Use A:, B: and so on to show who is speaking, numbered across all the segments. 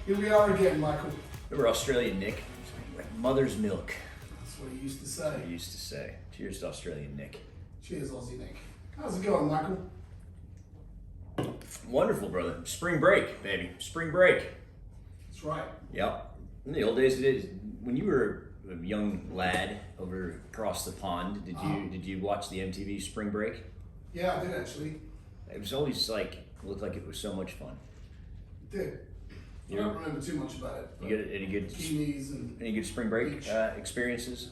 A: Here we are again, Michael.
B: Remember Australian Nick? Like mother's milk.
A: That's what he used to say.
B: I used to say. Cheers to Australian Nick.
A: Cheers, Aussie Nick. How's it going, Michael?
B: Wonderful, brother. Spring break, baby. Spring break.
A: That's right.
B: Yep. In the old days, when you were a young lad over across the pond, did you watch the MTV Spring Break?
A: Yeah, I did actually.
B: It was always looked like it was so much fun.
A: It did. I don't remember too much about it.
B: You get any good
A: bikinis and
B: any good spring break experiences?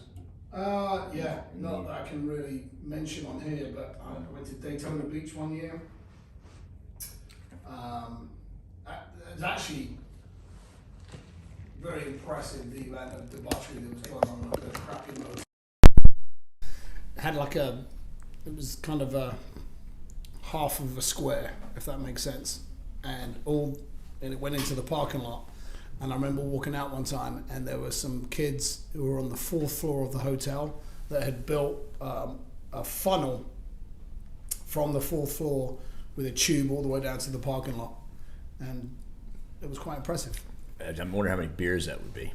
A: Yeah, not that I can really mention on here, but I went to Daytona Beach one year. It was actually very impressive, the amount of debauchery that was going on at the crappy mode. Had it was kind of a half of a square, if that makes sense, and it went into the parking lot. And I remember walking out one time, and there were some kids who were on the 4th floor of the hotel that had built a funnel from the 4th floor with a tube all the way down to the parking lot, and it was quite impressive.
B: I'm wondering how many beers that would be.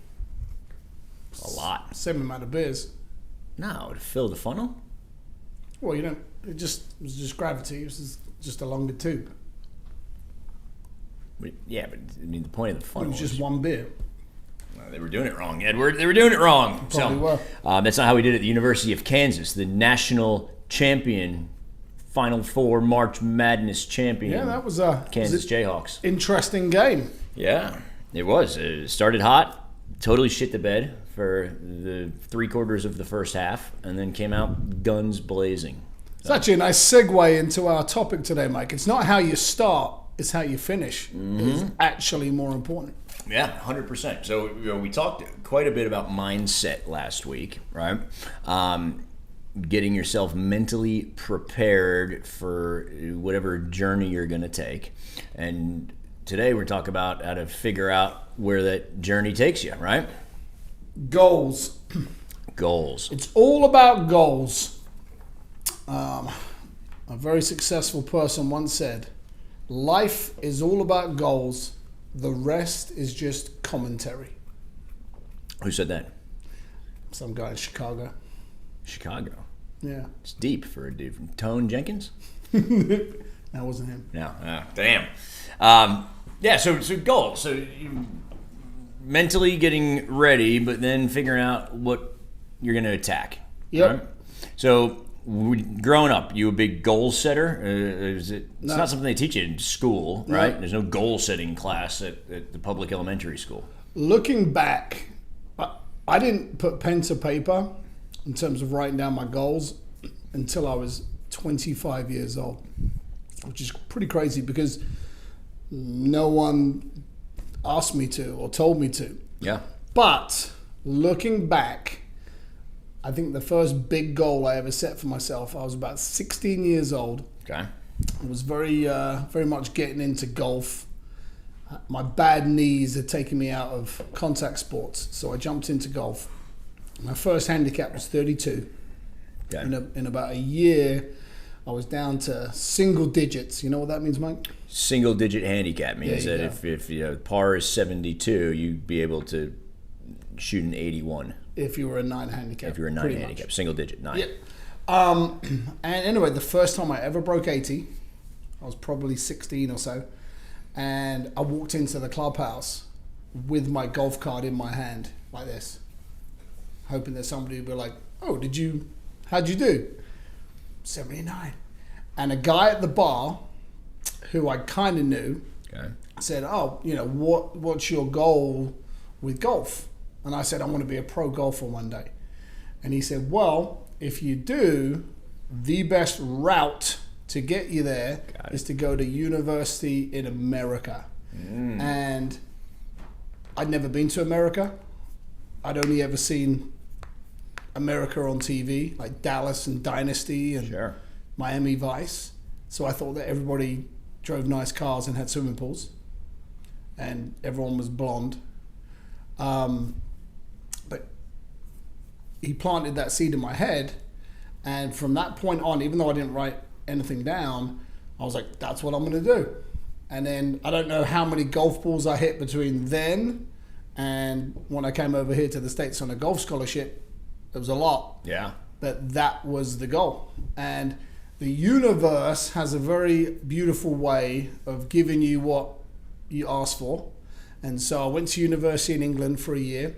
B: A lot.
A: Same amount of beers.
B: No, to fill the funnel?
A: Well, you don't. It was just gravity. It was just a longer tube.
B: Yeah, but I mean, the point of the funnel
A: It was just one beer.
B: They were doing it wrong, Edward. They were doing it wrong.
A: Probably were.
B: That's not how we did it at the University of Kansas, the national champion, Final Four March Madness champion.
A: Yeah, that was
B: Kansas Jayhawks.
A: Interesting game.
B: Yeah, it was. It started hot, totally shit the bed for the 3/4 of the first half, and then came out guns blazing.
A: It's actually a nice segue into our topic today, Mike. It's not how you start, it's how you finish. It's actually more important.
B: Yeah, 100%. So we talked quite a bit about mindset last week, right? Getting yourself mentally prepared for whatever journey you're going to take. And today we're talking about how to figure out where that journey takes you, right?
A: Goals.
B: Goals.
A: It's all about goals. A very successful person once said, life is all about goals. The rest is just commentary.
B: Who said that?
A: Some guy in Chicago.
B: Chicago.
A: Yeah.
B: It's deep for a dude from Tone Jenkins.
A: That wasn't him.
B: No. Damn. Yeah, so goals. So you mentally getting ready, but then figuring out what you're going to attack.
A: Yep.
B: Right? So growing up, you a big goal setter? It's not something they teach you in school, right? No. There's no goal setting class at the public elementary school.
A: Looking back, I didn't put pen to paper in terms of writing down my goals until I was 25 years old, which is pretty crazy because no one asked me to or told me to.
B: Yeah.
A: But looking back, I think the first big goal I ever set for myself, I was about 16 years old.
B: Okay.
A: I was very much getting into golf. My bad knees had taken me out of contact sports, so I jumped into golf. My first handicap was 32. Okay. In about a year, I was down to single digits. You know what that means, Mike?
B: Single digit handicap means that if par is 72, you'd be able to shoot an 81.
A: If you were a 9 handicap.
B: If you were a 9 handicap, much. Single digit 9.
A: Yep. And anyway, the first time I ever broke 80, I was probably 16 or so, and I walked into the clubhouse with my golf card in my hand like this, hoping that somebody would be like, "Oh, how'd you do?" 79. And a guy at the bar, who I kind of knew, said, "Oh, what's your goal with golf?" And I said, "I want to be a pro golfer one day." And he said, "Well, if you do, the best route to get you there is to go to university in America." And I'd never been to America. I'd only ever seen America on TV, like Dallas and Dynasty and Miami Vice. So I thought that everybody drove nice cars and had swimming pools, and everyone was blonde. But he planted that seed in my head, and from that point on, even though I didn't write anything down, I was like, that's what I'm going to do. And then I don't know how many golf balls I hit between then and when I came over here to the States on a golf scholarship. It was a lot.
B: Yeah.
A: But that was the goal. And the universe has a very beautiful way of giving you what you ask for. And so I went to university in England for a year,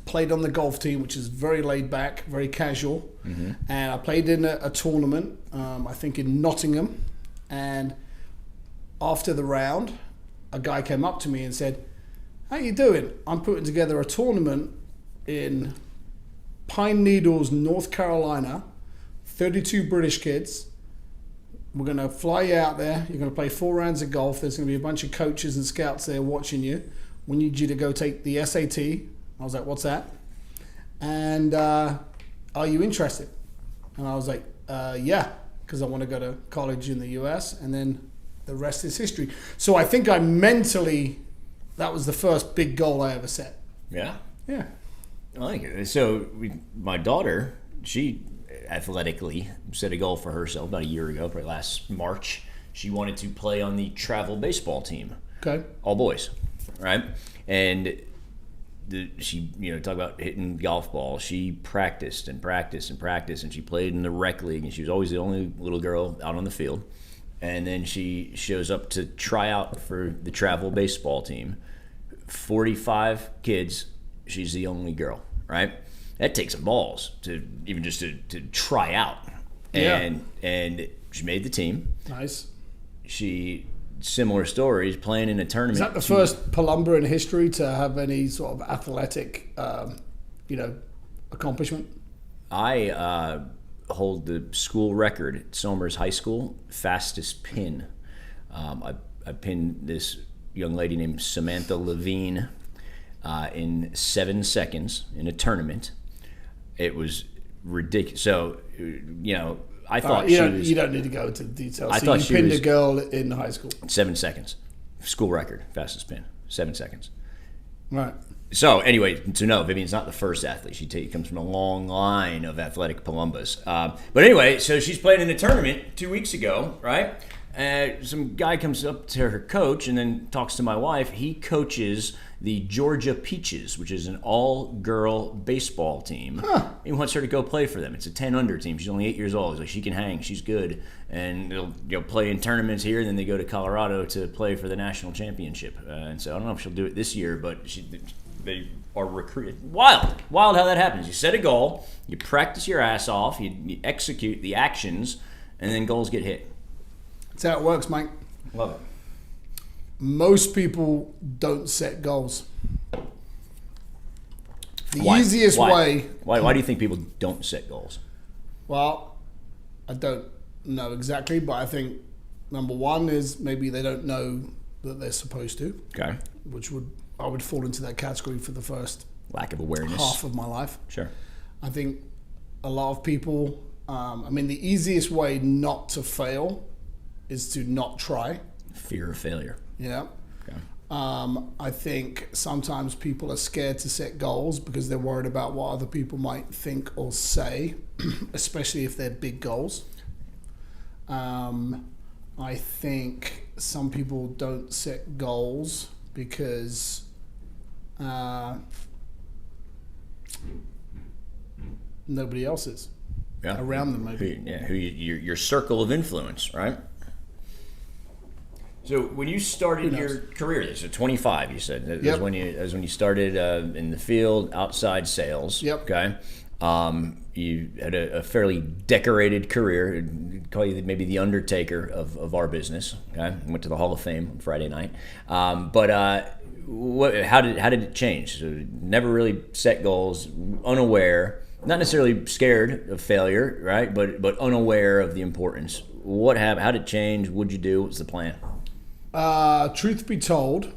A: played on the golf team, which is very laid back, very casual. And I played in a tournament, I think in Nottingham. And after the round, a guy came up to me and said, "How you doing? I'm putting together a tournament in Pine Needles, North Carolina, 32 British kids. We're going to fly you out there. You're going to play 4 rounds of golf. There's going to be a bunch of coaches and scouts there watching you. We need you to go take the SAT." I was like, "What's that?" And "Are you interested?" And I was like, "Yeah, because I want to go to college in the US." And then the rest is history. So I think that was the first big goal I ever set.
B: Yeah.
A: Yeah.
B: I like it. So my daughter, she athletically set a goal for herself about a year ago, probably last March. She wanted to play on the travel baseball team.
A: Okay.
B: All boys, right? And she, talk about hitting golf balls. She practiced and practiced and practiced, and she played in the rec league, and she was always the only little girl out on the field. And then she shows up to try out for the travel baseball team. 45 kids, she's the only girl, right? That takes some balls to even just to try out. And she made the team.
A: Nice.
B: Similar stories, playing in a tournament.
A: Is that the first Palumba in history to have any sort of athletic, accomplishment?
B: I hold the school record at Somers High School, fastest pin. I pinned this young lady named Samantha Levine in 7 seconds in a tournament. It was ridiculous. So, I thought
A: you don't need to go into the details.
B: I
A: so
B: thought
A: you
B: she
A: pinned
B: was
A: a girl in high school.
B: 7 seconds. School record, fastest pin. 7 seconds.
A: Right.
B: So anyway, to know, Vivint's not the first athlete. She comes from a long line of athletic Palumbas. But anyway, so she's playing in a tournament 2 weeks ago, right? Some guy comes up to her coach and then talks to my wife. He coaches the Georgia Peaches, which is an all-girl baseball team. Huh. He wants her to go play for them. It's a 10-under team. She's only 8 years old. He's like, she can hang. She's good. And they'll play in tournaments here, and then they go to Colorado to play for the national championship. And so I don't know if she'll do it this year, but they are recruited. Wild how that happens. You set a goal, you practice your ass off, you execute the actions, and then goals get hit.
A: That's how it works, Mike.
B: Love it.
A: Most people don't set goals. The
B: Why?
A: easiest way...
B: Why do you think people don't set goals?
A: Well, I don't know exactly, but I think number one is maybe they don't know that they're supposed to. Okay. I would fall into that category for the first
B: lack of awareness,
A: half of my life.
B: Sure.
A: I think a lot of people, the easiest way not to fail is to not try.
B: Fear of failure.
A: Yeah.
B: Okay.
A: I think sometimes people are scared to set goals because they're worried about what other people might think or say, especially if they're big goals. I think some people don't set goals because nobody else is around them, maybe.
B: Your circle of influence, right? So when you started your career, so 25, you said that was when you started in the field, outside sales.
A: Yep.
B: Okay. You had a fairly decorated career. I'd call you maybe the Undertaker of our business. Okay. Went to the Hall of Fame on Friday night. How did it change? So never really set goals, unaware, not necessarily scared of failure, right? But unaware of the importance. What happened? How did it change? What'd you do? What's the plan?
A: Truth be told,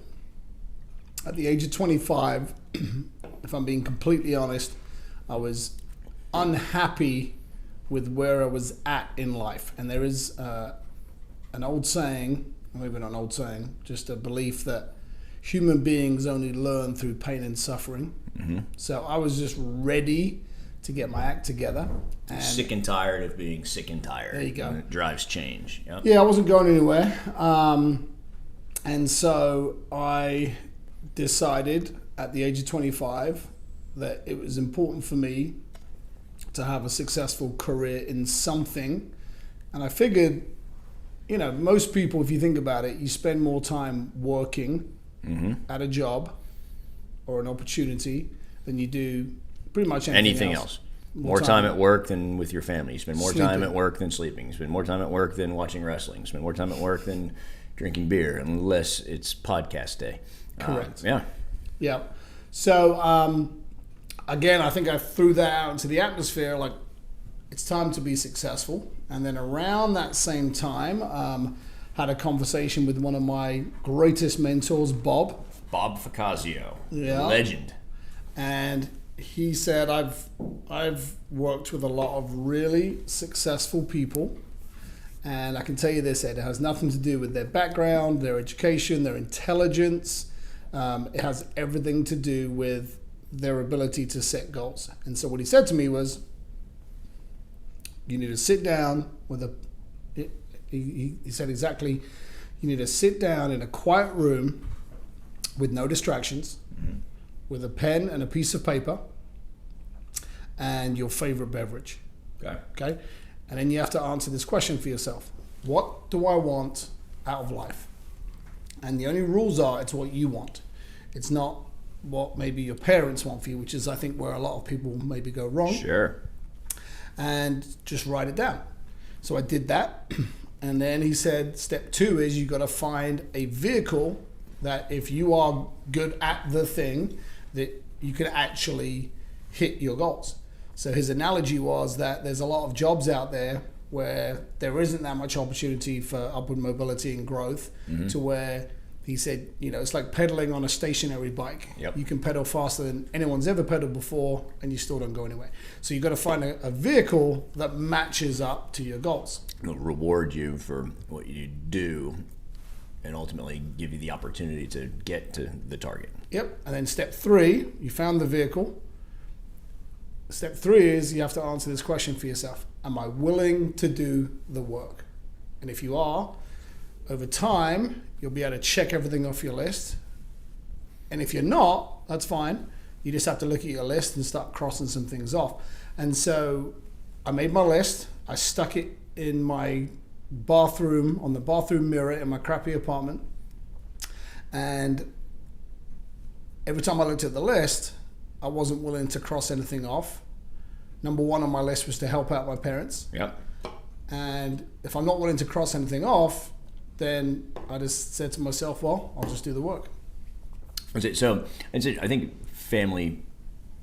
A: at the age of 25, if I'm being completely honest, I was unhappy with where I was at in life. And there is an old saying, maybe not an old saying, just a belief that human beings only learn through pain and suffering. Mm-hmm. So I was just ready to get my act together. And
B: sick and tired of being sick and tired.
A: There you go.
B: And it drives change. Yep.
A: Yeah, I wasn't going anywhere. And so I decided at the age of 25 that it was important for me to have a successful career in something. And I figured, most people, if you think about it, you spend more time working at a job or an opportunity than you do pretty much anything else.
B: More time at work than with your family. You spend more time at work than sleeping. You spend more time at work than watching wrestling. You spend more time at work than drinking beer, unless it's podcast day.
A: Correct.
B: Yeah.
A: So, again, I think I threw that out into the atmosphere, like, it's time to be successful. And then around that same time, had a conversation with one of my greatest mentors, Bob
B: Facazio, legend.
A: And he said, I've worked with a lot of really successful people, and I can tell you this, Ed, it has nothing to do with their background, their education, their intelligence. It has everything to do with their ability to set goals. And so what he said to me was, you need to sit down he said exactly, you need to sit down in a quiet room with no distractions, with a pen and a piece of paper, and your favorite beverage. Okay? And then you have to answer this question for yourself. What do I want out of life? And the only rules are, it's what you want. It's not what maybe your parents want for you, which is, I think, where a lot of people maybe go wrong.
B: Sure.
A: And just write it down. So I did that. And then he said, step 2 is you got to find a vehicle that if you are good at the thing, that you can actually hit your goals. So his analogy was that there's a lot of jobs out there where there isn't that much opportunity for upward mobility and growth, to where he said, it's like pedaling on a stationary bike.
B: Yep.
A: You can pedal faster than anyone's ever pedaled before, and you still don't go anywhere. So you've got to find a vehicle that matches up to your goals.
B: It'll reward you for what you do and ultimately give you the opportunity to get to the target.
A: Yep. And then step 3, you found the vehicle. Step 3 is you have to answer this question for yourself. Am I willing to do the work? And if you are, over time, you'll be able to check everything off your list. And if you're not, that's fine. You just have to look at your list and start crossing some things off. And so I made my list. I stuck it in my bathroom, on the bathroom mirror in my crappy apartment. And every time I looked at the list, I wasn't willing to cross anything off. Number 1 on my list was to help out my parents.
B: Yep.
A: And if I'm not willing to cross anything off, then I just said to myself, well, I'll just do the work.
B: So I think family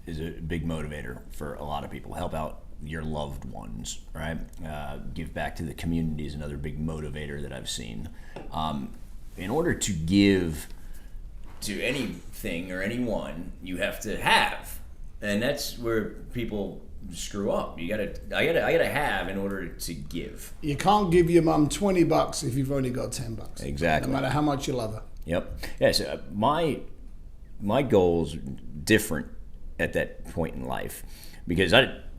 B: is a big motivator for a lot of people. Help out your loved ones, right? Give back to the community is another big motivator that I've seen. In order to give to anything or anyone, you have to have, and that's where people screw up. I gotta have in order to give.
A: You can't give your mum $20 if you've only got $10.
B: Exactly.
A: No matter how much you love her.
B: Yep. Yeah. So my goals different at that point in life, because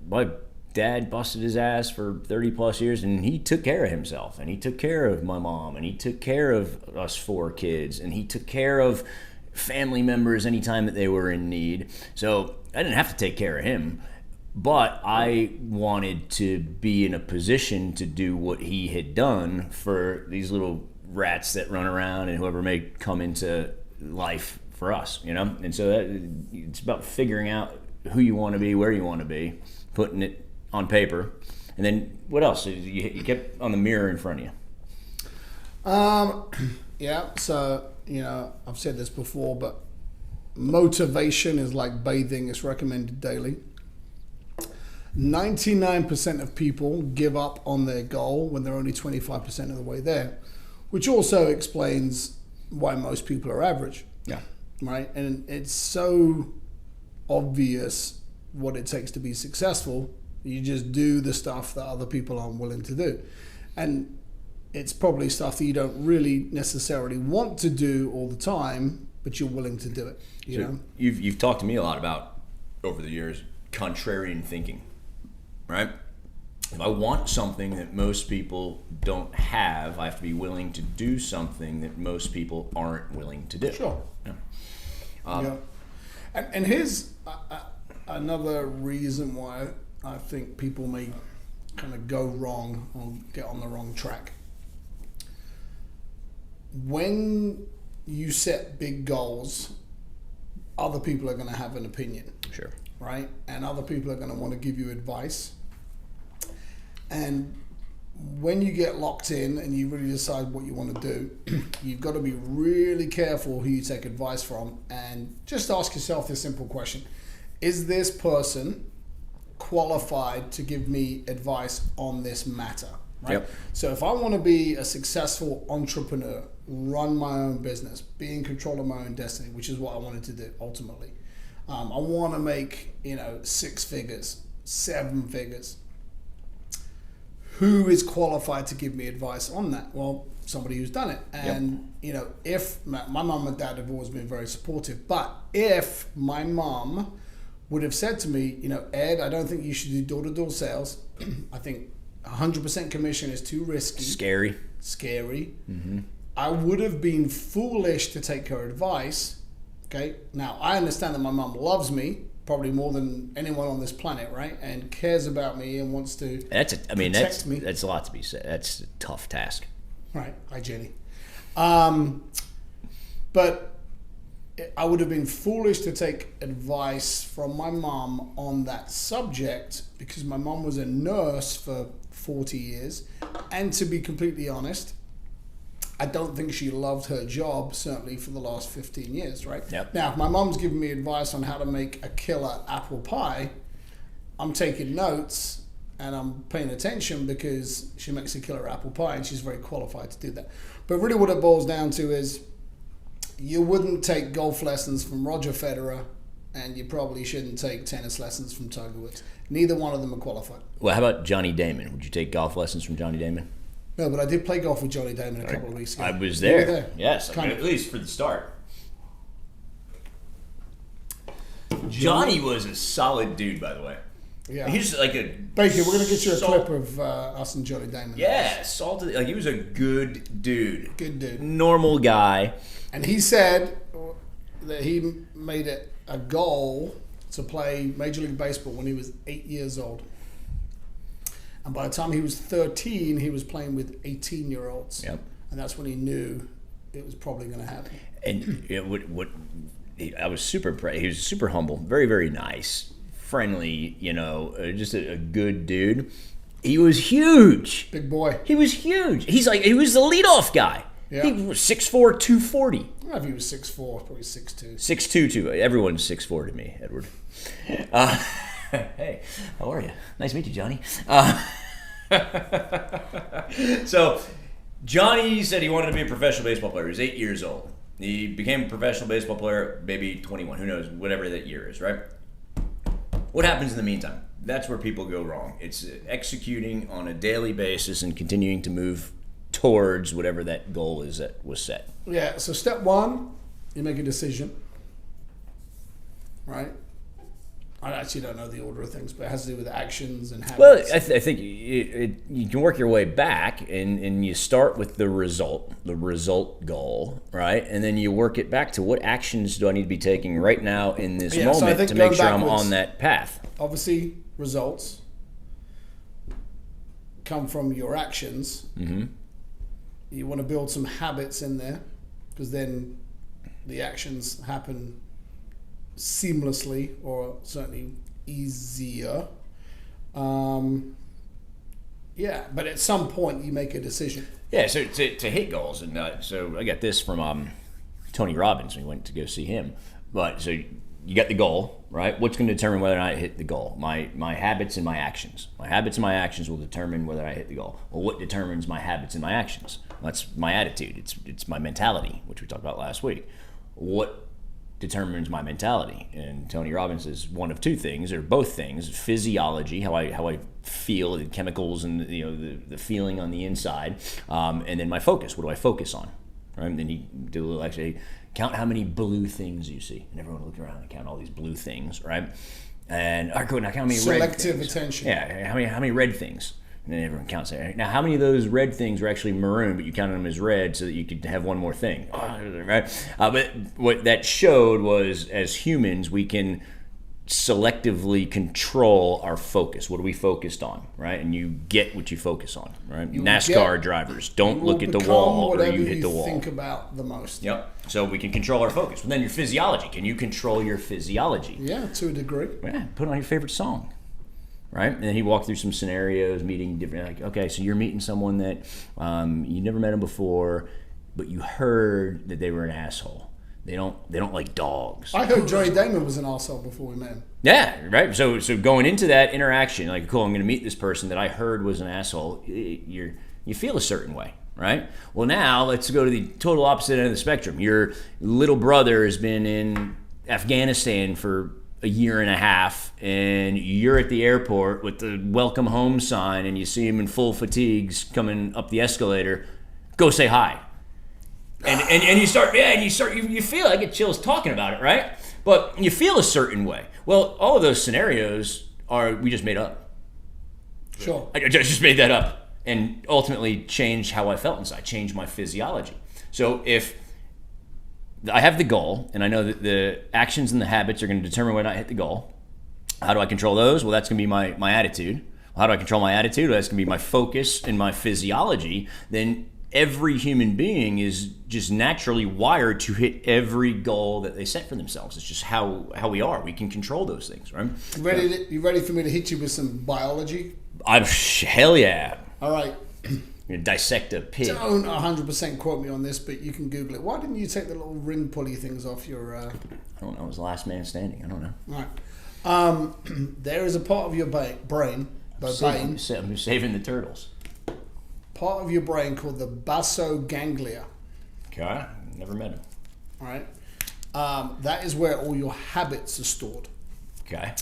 B: my dad busted his ass for 30 plus years, and he took care of himself, and he took care of my mom, and he took care of us 4 kids, and he took care of family members anytime that they were in need. So I didn't have to take care of him. But I wanted to be in a position to do what he had done for these little rats that run around and whoever may come into life for us, And so it's about figuring out who you want to be, where you want to be, putting it on paper, and then what else? You kept on the mirror in front of you.
A: Yeah. So I've said this before, but motivation is like bathing. It's recommended daily. 99% of people give up on their goal when they're only 25% of the way there, which also explains why most people are average.
B: Yeah.
A: Right? And it's so obvious what it takes to be successful. You just do the stuff that other people aren't willing to do. And it's probably stuff that you don't really necessarily want to do all the time, but you're willing to do it. You know?
B: You've talked to me a lot about, over the years, contrarian thinking. Right? If I want something that most people don't have, I have to be willing to do something that most people aren't willing to do.
A: Sure.
B: Yeah.
A: Yeah. And here's another reason why I think people may kind of go wrong or get on the wrong track. When you set big goals, other people are going to have an opinion.
B: Sure.
A: Right? And other people are going to want to give you advice. And when you get locked in and you really decide what you want to do, you've got to be really careful who you take advice from, and just ask yourself this simple question. Is this person qualified to give me advice on this matter? Right?
B: Yep.
A: So if I want to be a successful entrepreneur, run my own business, be in control of my own destiny, which is what I wanted to do ultimately. I want to make, 6 figures, 7 figures. Who is qualified to give me advice on that? Well, somebody who's done it. And, if my mum and dad have always been very supportive, but if my mum would have said to me, Ed, I don't think you should do door-to-door sales. I think 100% commission is too risky.
B: Scary.
A: Mm-hmm. I would have been foolish to take her advice. Okay. Now, I understand that my mum loves me probably more than anyone on this planet, right? And cares about me and wants to protect me.
B: That's a lot to be said. That's a tough task.
A: Right. Hi, Jenny. But I would have been foolish to take advice from my mum on that subject because my mum was a nurse for 40 years. And to be completely honest, I don't think she loved her job, certainly for the last 15 years, right?
B: Yep.
A: Now, if my mom's giving me advice on how to make a killer apple pie, I'm taking notes and I'm paying attention because she makes a killer apple pie and she's very qualified to do that. But really what it boils down to is you wouldn't take golf lessons from Roger Federer and you probably shouldn't take tennis lessons from Tiger Woods. Neither one of them are qualified.
B: Well, how about Johnny Damon? Would you take golf lessons from Johnny Damon?
A: No, but I did play golf with Johnny Damon a couple of weeks ago.
B: I was there.
A: You were there.
B: Yes, at least for the start. Johnny was a solid dude, by the way.
A: Yeah.
B: He's like a...
A: Baker, we're going to get you a clip of us and Johnny Damon.
B: Yeah, salted. Like, he was a good dude.
A: Good dude.
B: Normal guy.
A: And he said that he made it a goal to play Major League Baseball when he was 8 years old. And by the time he was 13, he was playing with 18-year-olds.
B: Yep.
A: And that's when he knew it was probably going to happen.
B: And I was super impressed. He was super humble, very, very nice, friendly, just a good dude. He was huge.
A: Big boy.
B: He was huge. He was the leadoff guy.
A: Yeah.
B: He was 6'4", 240.
A: I don't know if he was 6'4", probably 6'2".
B: 6'2", too. Everyone's 6'4" to me, Edward. Hey, how are you? Nice to meet you, Johnny. So, Johnny said he wanted to be a professional baseball player. He was 8 years old. He became a professional baseball player, maybe 21. Who knows? Whatever that year is, right? What happens in the meantime? That's where people go wrong. It's executing on a daily basis and continuing to move towards whatever that goal is that was set.
A: Yeah, so step one, you make a decision, right? I actually don't know the order of things, but it has to do with actions and habits.
B: Well, I think you can work your way back, and you start with the result goal, right? And then you work it back to what actions do I need to be taking right now in this moment to make sure I'm on that path.
A: Obviously, results come from your actions.
B: Mm-hmm.
A: You want to build some habits in there because then the actions happen seamlessly or certainly easier. But at some point you make a decision.
B: Yeah, so to hit goals, and so I got this from Tony Robbins. We went to go see him. But so you got the goal, right? What's going to determine whether or not I hit the goal? My habits and my actions. My habits and my actions will determine whether I hit the goal. Well, what determines my habits and my actions? That's my attitude. It's my mentality, which we talked about last week. What determines my mentality? And Tony Robbins is one of two things, or both things: physiology, how I feel, the chemicals and the feeling on the inside, and then my focus. What do I focus on? Right? And then you do a little actually count how many blue things you see, and everyone look around and count all these blue things, right? And all right, good. Now count how many red things.
A: Selective attention.
B: Yeah, how many red things? And then everyone counts it. Now, how many of those red things were actually maroon, but you counted them as red so that you could have one more thing, right? But what that showed was, as humans, we can selectively control our focus. What are we focused on, right? And you get what you focus on, right? NASCAR drivers, don't look at the wall or you hit the wall.
A: Think about the most.
B: Yep. So we can control our focus. But then your physiology. Can you control your physiology?
A: Yeah, to a degree.
B: Yeah. Put on your favorite song. Right, and then he walked through some scenarios, meeting different. Like, okay, so you're meeting someone that you never met them before, but you heard that they were an asshole. They don't like dogs.
A: I heard Joey Damon was an asshole before we met him.
B: Yeah, right. So going into that interaction, like, cool, I'm going to meet this person that I heard was an asshole. You feel a certain way, right? Well, now let's go to the total opposite end of the spectrum. Your little brother has been in Afghanistan for a year and a half, and you're at the airport with the welcome home sign, and you see him in full fatigues coming up the escalator. Go say hi. And you feel, I get chills talking about it, right? But you feel a certain way. Well, all of those scenarios we just made up.
A: Sure.
B: I just made that up and ultimately changed how I felt inside, changed my physiology. So if I have the goal, and I know that the actions and the habits are going to determine whether I hit the goal. How do I control those? Well, that's going to be my attitude. How do I control my attitude? Well, that's going to be my focus and my physiology. Then every human being is just naturally wired to hit every goal that they set for themselves. It's just how we are. We can control those things, right?
A: You ready for me to hit you with some biology?
B: Hell yeah.
A: All right.
B: You're going to dissect a pig.
A: Don't 100% quote me on this, but you can Google it. Why didn't you take the little ring pulley things off your...
B: I don't know. It was the last man standing. I don't know.
A: All right. There is a part of your brain...
B: I'm saving the turtles.
A: Part of your brain called the basoganglia.
B: Okay. Never met him.
A: All right. That is where all your habits are stored.
B: Okay.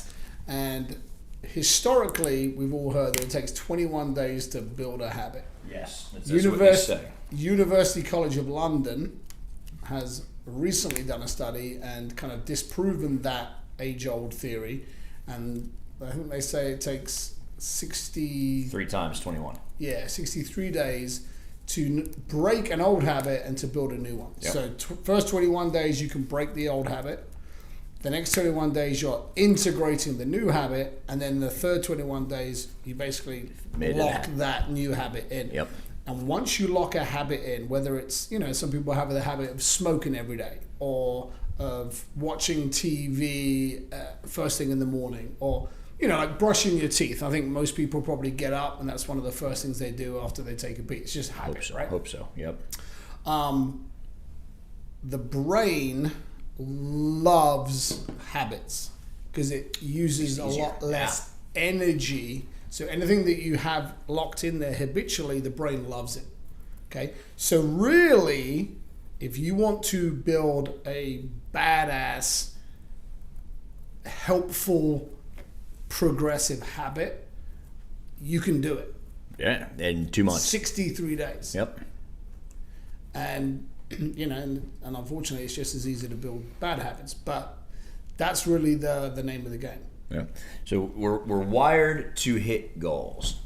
A: And historically, we've all heard that it takes 21 days to build a habit.
B: Yes, that's what they say.
A: University College of London has recently done a study and kind of disproven that age-old theory, and I think they say it takes
B: 3 times 21.
A: Yeah, 63 days to break an old habit and to build a new one.
B: Yep.
A: So first 21 days you can break the old habit. The next 21 days you're integrating the new habit, and then the third 21 days you basically lock that new habit in.
B: Yep.
A: And once you lock a habit in, whether it's, some people have the habit of smoking every day, or of watching TV first thing in the morning, or like brushing your teeth. I think most people probably get up and that's one of the first things they do after they take a pee. It's just habit, right?
B: Hope so. Yep.
A: The brain loves habits because it uses a lot less energy. So anything that you have locked in there habitually, the brain loves it. Okay. So really, if you want to build a badass, helpful, progressive habit, you can do it.
B: Yeah, in 2 months.
A: 63 days.
B: Yep.
A: And and unfortunately it's just as easy to build bad habits, but that's really the name of the game.
B: Yeah. So we're wired to hit goals.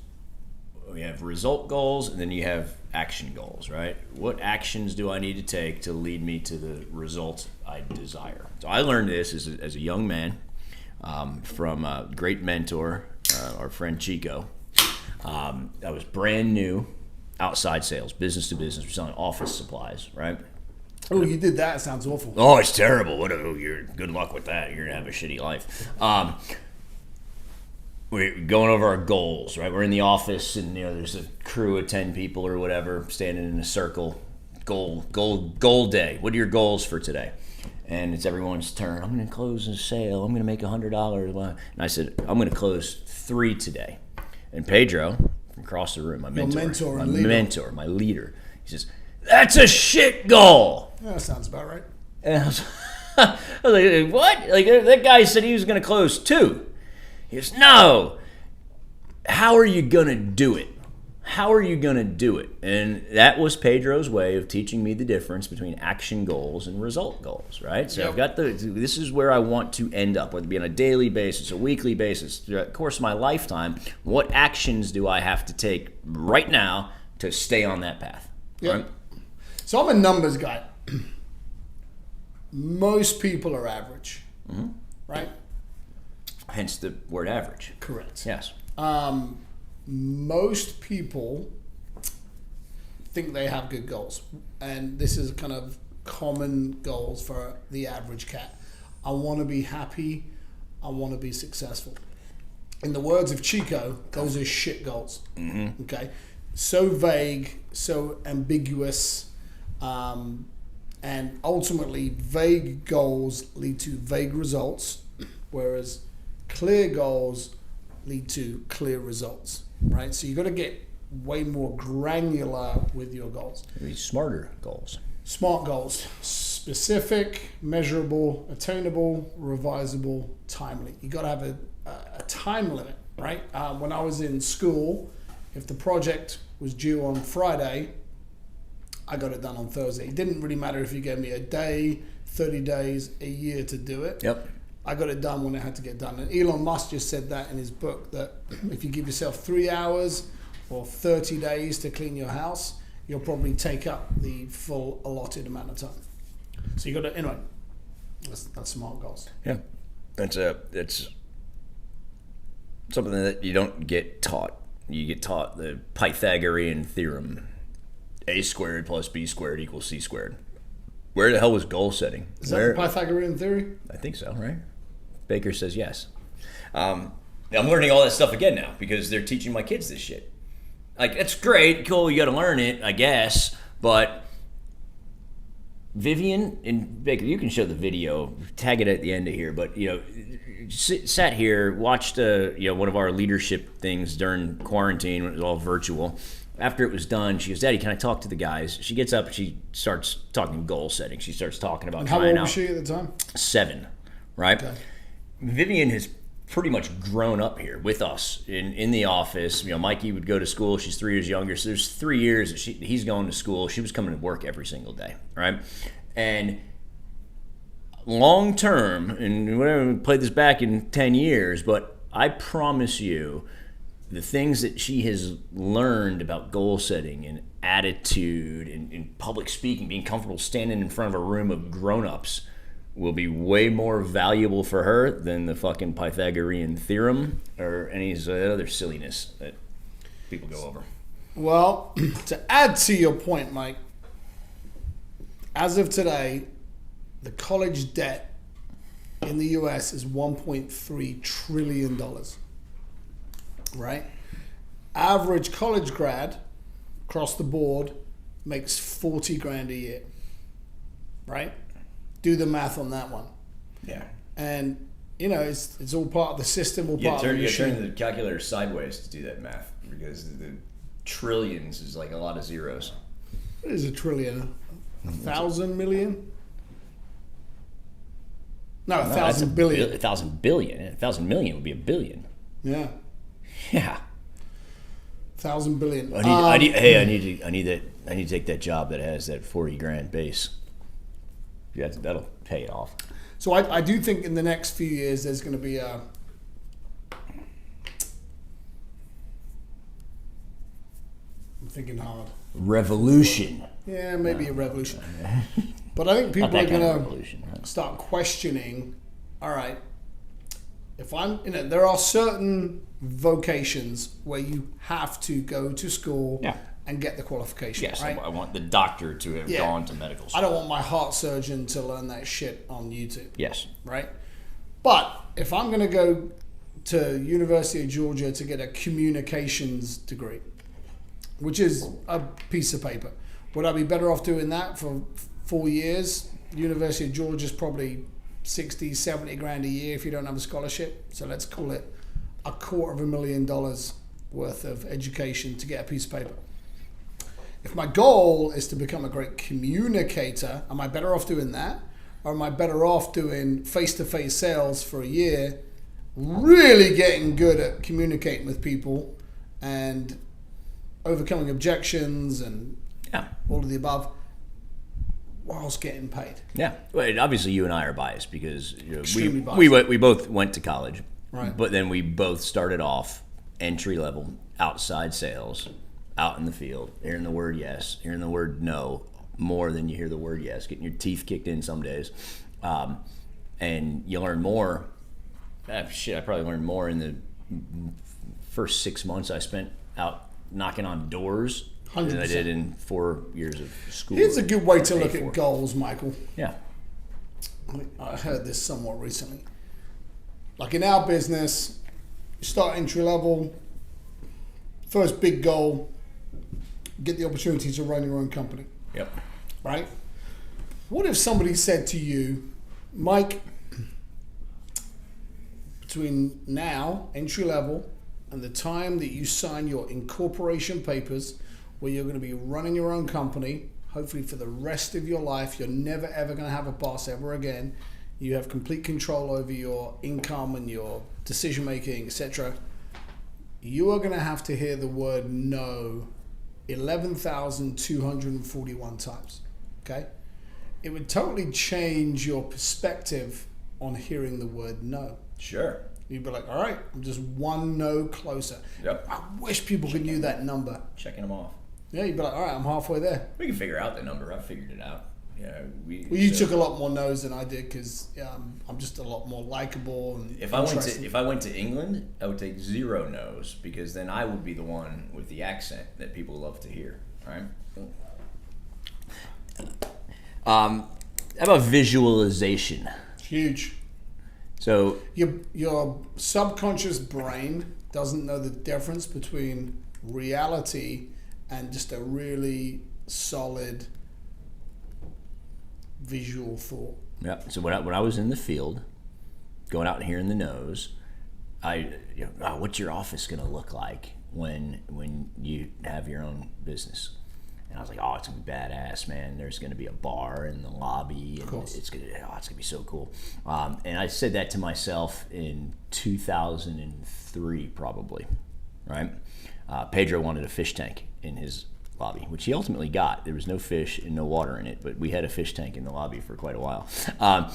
B: We have result goals, and then you have action goals, right? What actions do I need to take to lead me to the results I desire? So I learned this as a young man from a great mentor, our friend Chico. I was brand new, outside sales, business to business. We're selling office supplies, right?
A: Oh, you did that. It sounds awful.
B: Oh, it's terrible. You're good luck with that. You're gonna have a shitty life. We're going over our goals, right? We're in the office, and there's a crew of 10 people or whatever standing in a circle. Goal day. What are your goals for today? And it's everyone's turn. I'm going to close a sale. I'm going to make $100. And I said, I'm going to close 3 today. And Pedro, from across the room, my mentor, my leader, he says, that's a shit goal.
A: Yeah, that sounds about right.
B: And I was like, what? Like, that guy said he was going to close 2. He goes, no. How are you going to do it? how are you going to do it? And that was Pedro's way of teaching me the difference between action goals and result goals, right? So I've got this is where I want to end up, whether it be on a daily basis, a weekly basis, throughout the course of my lifetime. What actions do I have to take right now to stay on that path?
A: Yeah.
B: Right?
A: So I'm a numbers guy. Most people are average, right?
B: Hence the word average.
A: Correct.
B: Yes.
A: Most people think they have good goals, and this is kind of common goals for the average cat. I want to be happy. I want to be successful. In the words of Chico, those are shit goals. Mm-hmm. Okay, so vague, so ambiguous, and ultimately vague goals lead to vague results, whereas clear goals lead to clear results. Right, so you got to get way more granular with your goals.
B: Maybe smarter goals.
A: Smart goals: specific, measurable, attainable, revisable, timely. You got to have a time limit, right? When I was in school, if the project was due on Friday, I got it done on Thursday. It didn't really matter if you gave me a day, 30 days, a year to do it.
B: Yep.
A: I got it done when it had to get done. And Elon Musk just said that in his book, that if you give yourself 3 hours or 30 days to clean your house, you'll probably take up the full allotted amount of time. So you got to, anyway, that's smart goals.
B: Yeah. That's something that you don't get taught. You get taught the Pythagorean theorem. A squared plus B squared equals C squared. Where the hell was goal setting?
A: Is that the Pythagorean theory?
B: I think so, right? Baker says yes. I'm learning all that stuff again now because they're teaching my kids this shit. Like, it's great, cool, you got to learn it, I guess, but Vivint and Baker, you can show the video, tag it at the end of here, but, sat here, watched, one of our leadership things during quarantine when it was all virtual. After it was done, she goes, Daddy, can I talk to the guys? She gets up and she starts talking goal setting. She starts talking about
A: How old was she at the time?
B: 7, right? Okay. Vivint has pretty much grown up here with us in the office. Mikey would go to school. She's 3 years younger. So there's 3 years that he's going to school. She was coming to work every single day, right? And long term, and whatever, we played this back in 10 years, but I promise you, the things that she has learned about goal setting and attitude and public speaking, being comfortable standing in front of a room of grown-ups, will be way more valuable for her than the fucking Pythagorean theorem or any other silliness that people go over.
A: Well, to add to your point, Mike, as of today, the college debt in the US is $1.3 trillion. Right? Average college grad across the board makes 40 grand a year. Right? Do the math on that one.
B: Yeah.
A: And it's all part of the system, all part of the machine.
B: You turn the calculator sideways to do that math because the trillions is like a lot of zeros.
A: What is a trillion? 1,000 million? No, 1,000 billion.
B: 1,000 billion. 1,000 million would be a billion.
A: Yeah.
B: Yeah.
A: 1,000 billion.
B: I need to take that job that has that 40 grand base. Yeah, that'll pay it off.
A: So I do think in the next few years there's going to be a I'm thinking hard.
B: Revolution.
A: Yeah, maybe a revolution. But I think people are going to start questioning, all right, if I'm, there are certain vocations where you have to go to school and get the qualification.
B: Yes,
A: right?
B: I want the doctor to have gone to medical school.
A: I don't want my heart surgeon to learn that shit on YouTube.
B: Yes.
A: Right? But if I'm going to go to University of Georgia to get a communications degree, which is a piece of paper, would I be better off doing that for 4 years? University of Georgia is probably 60, 70 grand a year if you don't have a scholarship. So let's call it $250,000 worth of education to get a piece of paper. If my goal is to become a great communicator, am I better off doing that? Or am I better off doing face-to-face sales for a year, really getting good at communicating with people and overcoming objections and
B: Yeah.
A: all of the above, whilst getting paid.
B: Yeah. Well, obviously, you and I are biased because
A: Extremely
B: we
A: biased.
B: both went to college,
A: Right.
B: but then we both started off entry level outside sales, out in the field, hearing the word yes, hearing the word no more than you hear the word yes, getting your teeth kicked in some days, and you learn more. I probably learned more in the first 6 months I spent out knocking on doors
A: 100%.
B: than I did in 4 years of school.
A: Here's a good way to look at goals, Michael.
B: Yeah.
A: I heard this somewhat recently. Like in our business, you start entry level, first big goal, get the opportunity to run your own company.
B: Yep.
A: Right? What if somebody said to you, Mike, between now, entry level, and the time that you sign your incorporation papers, where you're going to be running your own company, hopefully for the rest of your life, you're never ever going to have a boss ever again. You have complete control over your income and your decision making, etc. You are going to have to hear the word no 11,241 times. Okay? It would totally change your perspective on hearing the word no.
B: Sure.
A: You'd be like, all right, I'm just one no closer.
B: Yep.
A: I wish people could knew that number.
B: Checking them off.
A: Yeah, you'd be like, all right, I'm halfway there.
B: We can figure out the number. I figured it out. Yeah.
A: Well, you took a lot more no's than I did because I'm just a lot more likable and
B: If I went to England, I would take 0 no's because then I would be the one with the accent that people love to hear. Right. How about visualization?
A: It's huge.
B: So
A: Your subconscious brain doesn't know the difference between reality and just a really solid visual thought.
B: yeah. So when I was in the field, going out and hearing the no's, what's your office going to look like when you have your own business? And I was like, oh, it's gonna be badass, man. There's gonna be a bar in the lobby, and it's gonna be so cool. And I said that to myself in 2003, probably, right? Pedro wanted a fish tank in his lobby, which he ultimately got. There was no fish and no water in it, but we had a fish tank in the lobby for quite a while.
A: Why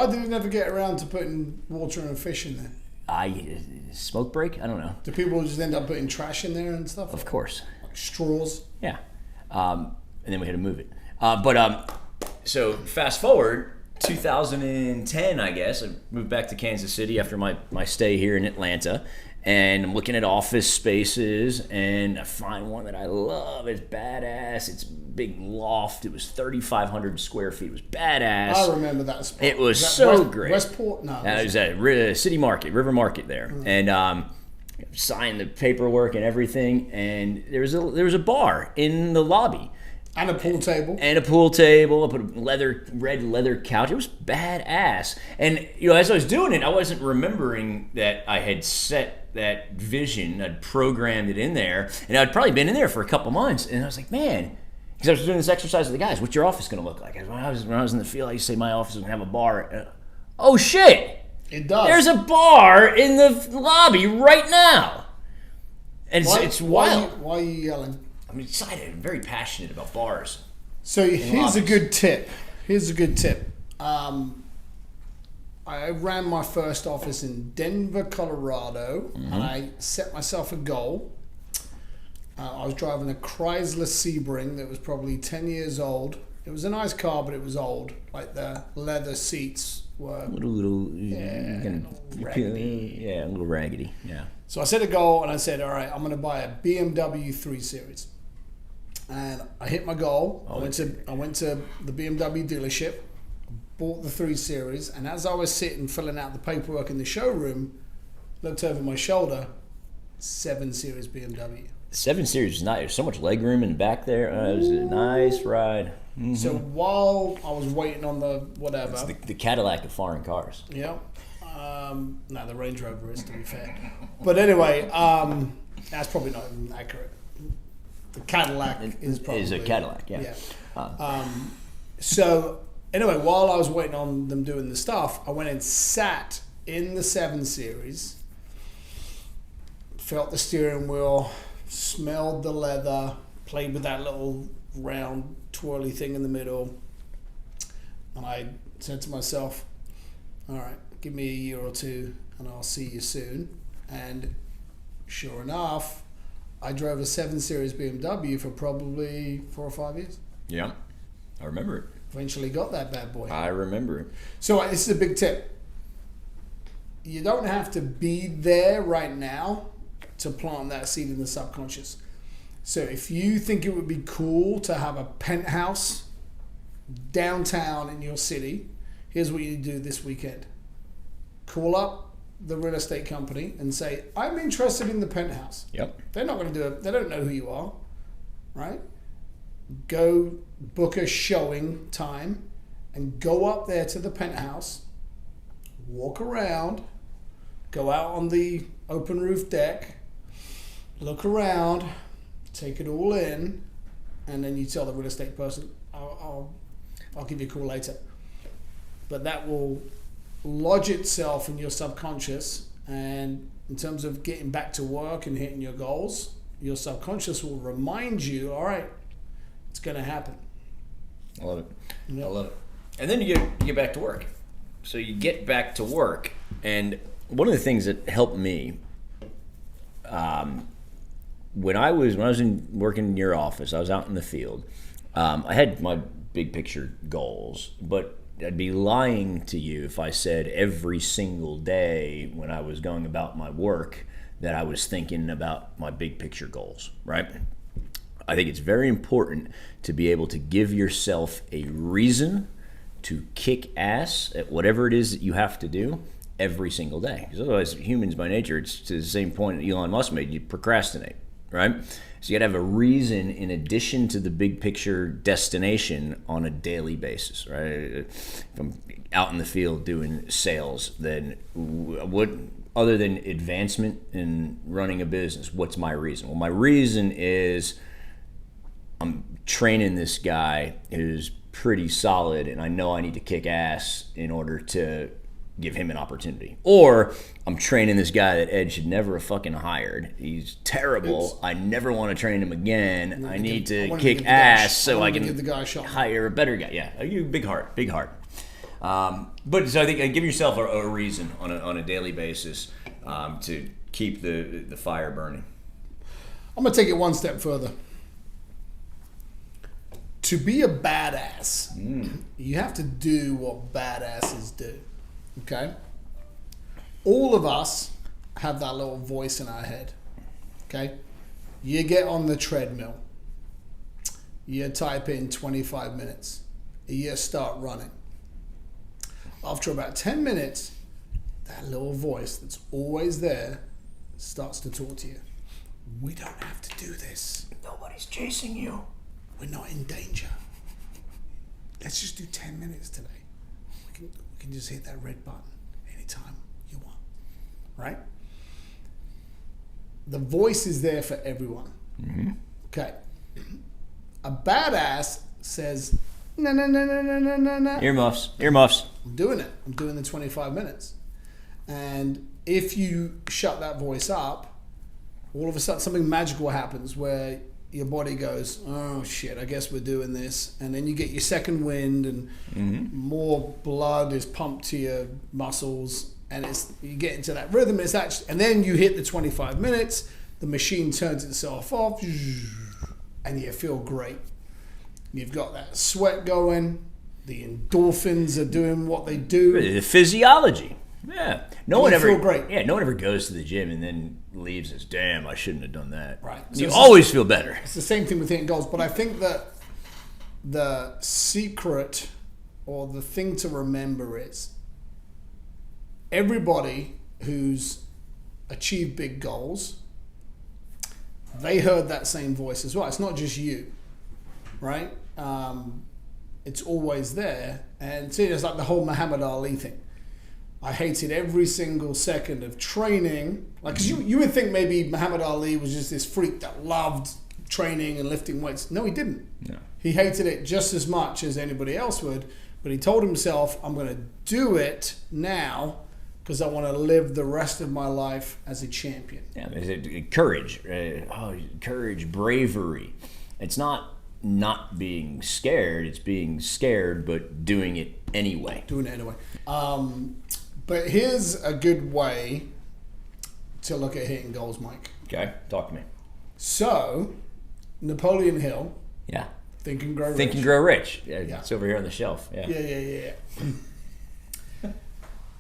A: did you never get around to putting water and fish in there?
B: Smoke break? I don't know.
A: Do people just end up putting trash in there and stuff?
B: Of course.
A: Like straws?
B: Yeah. And then we had to move it. So fast forward, 2010, I guess, I moved back to Kansas City after my stay here in Atlanta, and I'm looking at office spaces, and I find one that I love. It's badass. It's big loft. It was 3,500 square feet. It was badass.
A: I remember that spot.
B: It was so great.
A: Westport? No.
B: It was at City Market, River Market there. Mm. And signed the paperwork and everything, and there was a bar in the lobby.
A: And a pool table.
B: I put a red leather couch. It was badass. And as I was doing it, I wasn't remembering that I had set that vision. I'd programmed it in there, and I'd probably been in there for a couple months. And I was like, man, because I was doing this exercise with the guys. What's your office going to look like? When I was in the field, I used to say my office was going to have a bar. Oh shit!
A: It does.
B: There's a bar in the lobby right now, and it's wild.
A: Why are you yelling?
B: I'm excited. I'm very passionate about bars.
A: So here's a good tip. I ran my first office in Denver, Colorado, and I set myself a goal. I was driving a Chrysler Sebring that was probably 10 years old. It was a nice car, but it was old. Like the leather seats were a little
B: raggedy. Yeah.
A: So I set a goal, and I said, all right, I'm going to buy a BMW 3 Series. And I hit my goal. I went to the BMW dealership, bought the 3 Series, and as I was sitting filling out the paperwork in the showroom, looked over my shoulder, 7 Series BMW.
B: 7 Series is nice. There's so much leg room in the back there. It was a nice ride. Mm-hmm.
A: So while I was waiting on the whatever,
B: it's the Cadillac of foreign cars.
A: Yeah. No, the Range Rover is, to be fair. But anyway, that's probably not even accurate. The Cadillac is
B: a Cadillac. Yeah.
A: So anyway, while I was waiting on them doing the stuff, I went and sat in the 7 Series, felt the steering wheel, smelled the leather, played with that little round twirly thing in the middle, and I said to myself, all right, give me a year or two and I'll see you soon. And sure enough, I drove a 7 Series BMW for probably 4 or 5 years.
B: Yeah, I remember it.
A: Eventually got that bad boy.
B: I remember it.
A: So this is a big tip. You don't have to be there right now to plant that seed in the subconscious. So if you think it would be cool to have a penthouse downtown in your city, here's what you do this weekend. Call up the real estate company and say, I'm interested in the penthouse.
B: Yep.
A: They're not going to do it. They don't know who you are, right? Go book a showing time and go up there to the penthouse, walk around, go out on the open roof deck, look around, take it all in, and then you tell the real estate person, I'll give you a call later. But that will lodge itself in your subconscious, and in terms of getting back to work and hitting your goals, your subconscious will remind you, all right, it's going to happen.
B: I love it.
A: Yep.
B: I love it. And then you get back to work. So you get back to work, and one of the things that helped me when I was working in your office, I was out in the field. I had my big picture goals, but I'd be lying to you if I said every single day when I was going about my work that I was thinking about my big picture goals, right? I think it's very important to be able to give yourself a reason to kick ass at whatever it is that you have to do every single day. Because otherwise, humans by nature, it's to the same point that Elon Musk made, you procrastinate, right? So you gotta have a reason in addition to the big picture destination on a daily basis, right? If I'm out in the field doing sales, then what, other than advancement in running a business, what's my reason? Well, my reason is I'm training this guy who's pretty solid, and I know I need to kick ass in order to give him an opportunity. Or I'm training this guy that Ed should never have fucking hired. He's terrible. I never want to train him again. I need to kick ass so I can hire a better guy. Yeah, you big heart. But so I think give yourself a reason on a daily basis to keep the fire burning.
A: I'm going to take it one step further. To be a badass, you have to do what badasses do. Okay? All of us have that little voice in our head. Okay? You get on the treadmill. You type in 25 minutes. You start running. After about 10 minutes, that little voice that's always there starts to talk to you. We don't have to do this.
B: Nobody's chasing you.
A: We're not in danger. Let's just do 10 minutes today. We can just hit that red button anytime you want, right? The voice is there for everyone.
B: Mm-hmm.
A: Okay. A badass says, no.
B: Earmuffs.
A: I'm doing it. I'm doing the 25 minutes. And if you shut that voice up, all of a sudden something magical happens where your body goes, oh shit, I guess we're doing this. And then you get your second wind and more blood is pumped to your muscles, and you get into that rhythm. It's actually, and then you hit the 25 minutes, the machine turns itself off, and you feel great. You've got that sweat going, the endorphins are doing what they do.
B: The physiology. Yeah. No one ever
A: feel great.
B: Yeah, no one ever goes to the gym and then leaves as, damn, I shouldn't have done that.
A: Right.
B: So you always feel better.
A: It's the same thing with hitting goals, but I think that the secret or the thing to remember is everybody who's achieved big goals, they heard that same voice as well. It's not just you, right? It's always there. And see, it's like the whole Muhammad Ali thing. I hated every single second of training. Like, cause you would think maybe Muhammad Ali was just this freak that loved training and lifting weights. No, he didn't.
B: No.
A: He hated it just as much as anybody else would, but he told himself, I'm going to do it now because I want to live the rest of my life as a champion.
B: Yeah, is it courage? Courage, bravery. It's not being scared. It's being scared, but doing it anyway.
A: But here's a good way to look at hitting goals, Mike.
B: Okay, talk to me.
A: So, Napoleon Hill.
B: Yeah.
A: Think and Grow Rich.
B: Think and Grow Rich. Yeah, yeah. It's over here on the shelf. Yeah.
A: Yeah.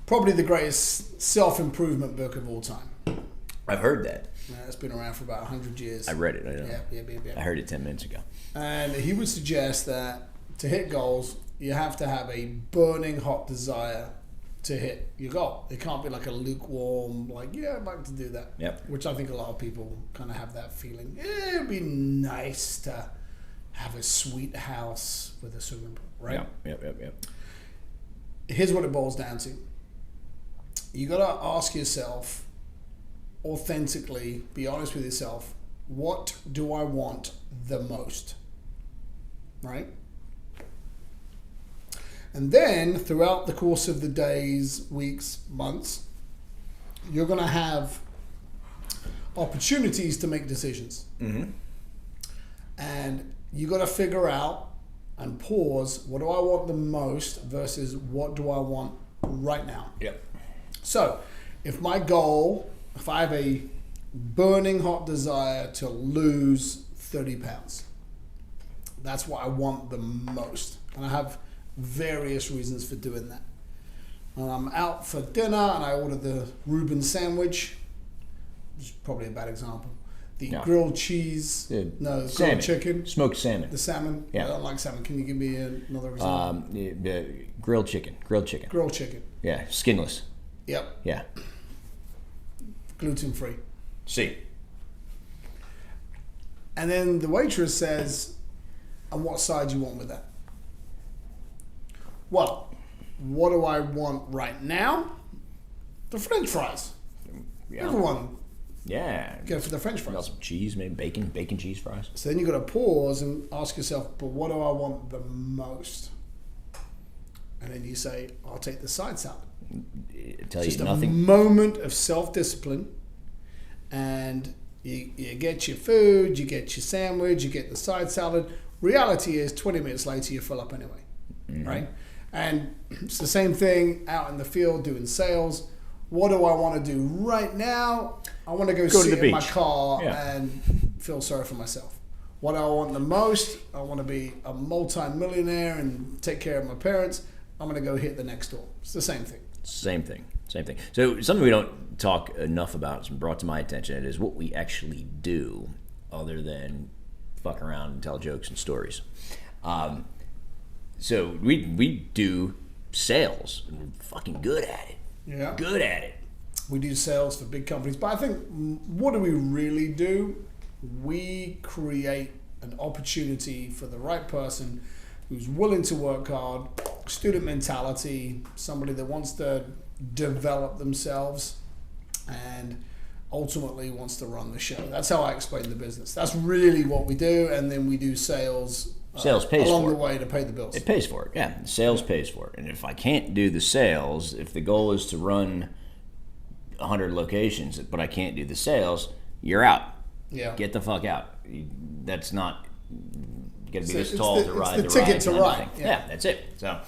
A: Probably the greatest self-improvement book of all time.
B: I've heard that.
A: Yeah, it's been around for about 100 years.
B: I read it.
A: Yeah.
B: I heard it 10 minutes ago.
A: And he would suggest that to hit goals, you have to have a burning hot desire to hit your goal. It can't be like a lukewarm, like, yeah, I'd like to do that.
B: Yep.
A: Which I think a lot of people kind of have that feeling. It'd be nice to have a sweet house with a swimming pool, right?
B: Yep.
A: Here's what it boils down to. You got to ask yourself, authentically, be honest with yourself, what do I want the most? Right? And then throughout the course of the days, weeks, months, you're going to have opportunities to make decisions.
B: Mm-hmm.
A: And you got to figure out and pause, what do I want the most versus what do I want right now?
B: Yep.
A: So if I have a burning hot desire to lose 30 pounds, that's what I want the most. And I have various reasons for doing that. I'm out for dinner and I order the Reuben sandwich, which is probably a bad example. The grilled cheese, grilled chicken.
B: Smoked salmon.
A: The salmon.
B: Yeah.
A: I don't like salmon. Can you give me another example?
B: Grilled chicken.
A: Grilled chicken.
B: Yeah, skinless.
A: Yep.
B: Yeah.
A: Gluten free.
B: See.
A: And then the waitress says, and what side do you want with that? Well, what do I want right now? The French fries.
B: Yeah.
A: Everyone
B: Yeah.
A: go for the French
B: Got
A: fries.
B: some cheese, maybe bacon cheese fries.
A: So then you got to pause and ask yourself, but what do I want the most? And then you say, I'll take the side salad.
B: Tell
A: Just
B: you nothing.
A: a moment of self-discipline, and you get your food, you get your sandwich, you get the side salad. Reality is 20 minutes later you fill up anyway, right? And it's the same thing out in the field doing sales. What do I want to do right now? I want to go sit
B: to the
A: in my
B: beach.
A: car
B: Yeah.
A: and feel sorry for myself. What do I want the most? I want to be a multi-millionaire and take care of my parents. I'm going to go hit the next door. It's the same thing.
B: Same thing. So something we don't talk enough about, it's been brought to my attention, is what we actually do other than fuck around and tell jokes and stories. So we do sales, and we're fucking good at it.
A: Yeah.
B: Good at it.
A: We do sales for big companies, but I think what do we really do? We create an opportunity for the right person who's willing to work hard, student mentality, somebody that wants to develop themselves and ultimately wants to run the show. That's how I explain the business. That's really what we do, and then we do sales
B: Pays
A: along
B: for
A: the
B: it.
A: way to pay the bills.
B: It pays for it, yeah. Sales pays for it. And if I can't do the sales, if the goal is to run 100 locations, but I can't do the sales, you're out.
A: Yeah.
B: Get the fuck out. That's not... You got to be this
A: It's
B: tall
A: the-
B: to ride
A: it's
B: the
A: the
B: ride.
A: ticket to
B: kind of
A: ride,
B: thing.
A: yeah.
B: That's it. So,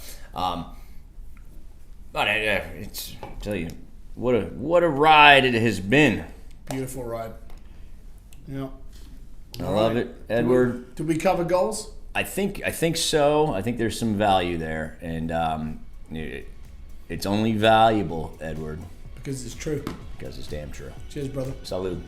B: but it's, I tell you, what a ride it has been.
A: Beautiful ride. Yeah.
B: I love it, Edward.
A: Did we cover goals?
B: I think so. I think there's some value there, and it's only valuable, Edward,
A: Because it's true.
B: because it's damn true.
A: Cheers, brother.
B: Salud.